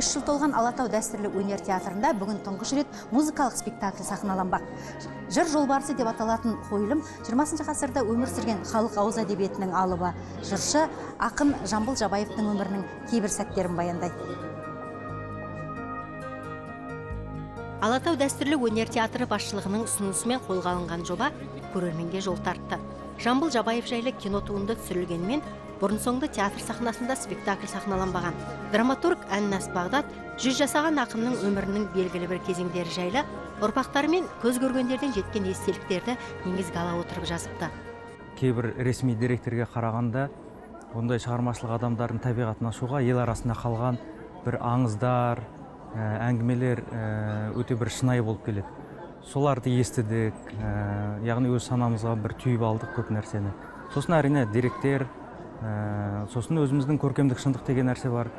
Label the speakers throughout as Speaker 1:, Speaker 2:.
Speaker 1: 3 жыл толған Алатау дәстүрлі өнер театрында бүгін тұңғыш рет музыкалық спектакль сахналанбақ. Жыр жолбарысы деп аталатын қойылым 20 ғасырда өмір сүрген халық ауыз әдебиетінің алыбы. Жыршы ақын Жамбыл Жабаевтың өмірінің кейбір сәттерін баяндайды. Алатау дәстүрлі өнер театры басшылығының ұсынысымен қолға алынған жоба көрерменге жол тартты. Жамбыл Жабаев жайлы кино туынды түсірілгенмен, бұрын-соңды театр сахнасында спектакль сахналанбаған. Драматург Әннас Бағдат 100 жасаған ақынның өмірінің белгілі бір кезеңдері жайлы ұрпақтары мен көз көргендерден жеткен естеліктерді негізге ала отырып жазыпты.
Speaker 2: Кейбір ресми деректерге қарағанда, ондай шығармашылық адамдардың табиғатын ашуға ел арасында қалған бір аңыздар, әңгімелер өте бір шынайы болып келеді. Соларды естідік, яғни өз санамызға бір түйіп алдық көп нәрсені. Сосын әрине деректер, сосын өзіміздің көркемдік шындық деген нәрсе бар,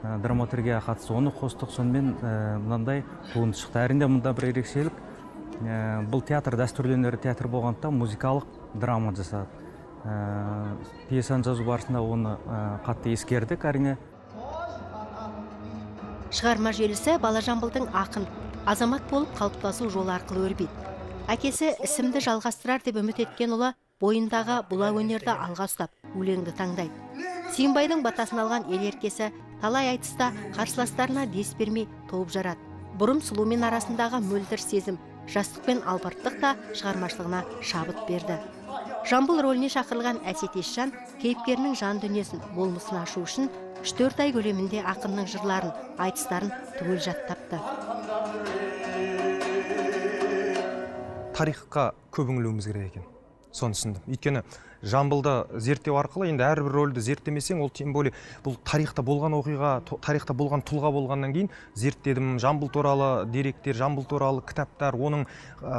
Speaker 2: драматургия қатысы, оны қостық, сонымен мынандай туынды шықты. Әрине мұнда бір ерекшелік, бұл театр дәстүрлі өнер театр болғандықтан музыкалық драма жасады. Пьесаны жазу барысында оны қатты ескердік, әрине.
Speaker 1: Шығарма желісі бала Жамбылдың ақын, азамат болып қалыптасу жолы арқылы өрбиді. Әкесі ісімді жалғастырар деп үміт еткен ұлы бойындағы бұла өнерді алға ұстап, өлеңді таңдайды. Сүйінбайдың батасын алған ел еркесі талай айтыста қарсыластарына дес бермей толып жарады. Бұрым сұлумен арасындағы мөлдір сезім, жастық пен албырттық та шығармашылығына шабыт берді. Жамбыл рөліне шақырылған Әсет Есжан кейіпкерінің жан дүниесін, болмысын ашу үшін 3-4 ай көлемінде ақынның жырларын, айтыстарын түгел жаттапты.
Speaker 3: Тарихқа көп үңілуіміз керек екен. Соны түсіндім. Өйткені Жамбылда зерттеу арқылы енді әрбір рөлді зерттемесең, ол тем более бұл тарихта болған оқиға, тарихта болған тұлға болғаннан кейін зерттедім. Жамбыл туралы деректер, Жамбыл туралы кітаптар, оның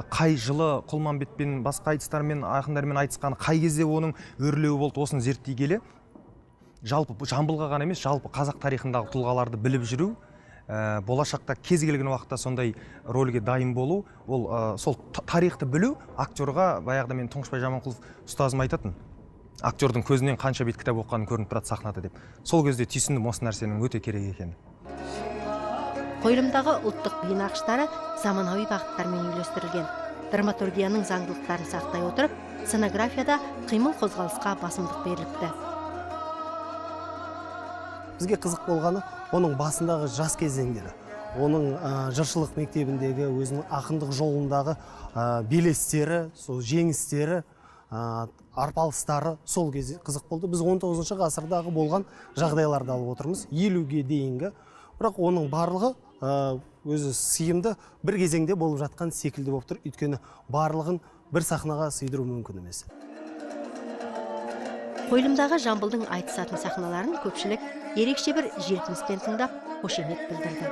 Speaker 3: қай жылы Құлманбетпен, басқа айтыстармен, ақындармен айтысқаны, қай кезде оның өрлеуі болды, осыны зерттей келе, жалпы Жамбылға ғана емес, жалпы қазақ тарихындағы тұлғаларды біліп жүру, болашақта кез келген уақытта сондай рөлге дайын болу, ол сол тарихты білу актерға, баяғыда мен Тұңғышбай Жаманқұлов ұстазым айтатын, актердің көзінен қанша бет кітап оқығаны көрініп тұрады сахнада деп. Сол кезде түйсіндім осы нәрсенің өте керек екенін.
Speaker 1: Қойылымдағы ұлттық би нақыштары заманауи бағыттармен үйлестірілген. Драматургияның заңдылықтарын сақтай отырып, сценографияда қимыл қозғалысқа басымдық беріліпті.
Speaker 4: Бізге қызық болғаны оның басындағы жас кезеңдері, оның жыршылық мектебіндегі өзінің ақындық жолындағы белестері, сол жеңістері, арпалыстары сол кезде қызық болды. Біз 19 ғасырдағы болған жағдайларды алып отырмыз, 50-ге дейінгі. Бірақ оның барлығы өзі сыйымды бір кезеңде болып жатқан секілді болып тұр. Өйткені барлығын бір сахнаға сыйдыру мүмкін емес.
Speaker 1: Қойылымдағы Жамбылдың айтысатын сахналарын көпшілік ерекше бір желпініспен тыңдап, қошемет білдірді.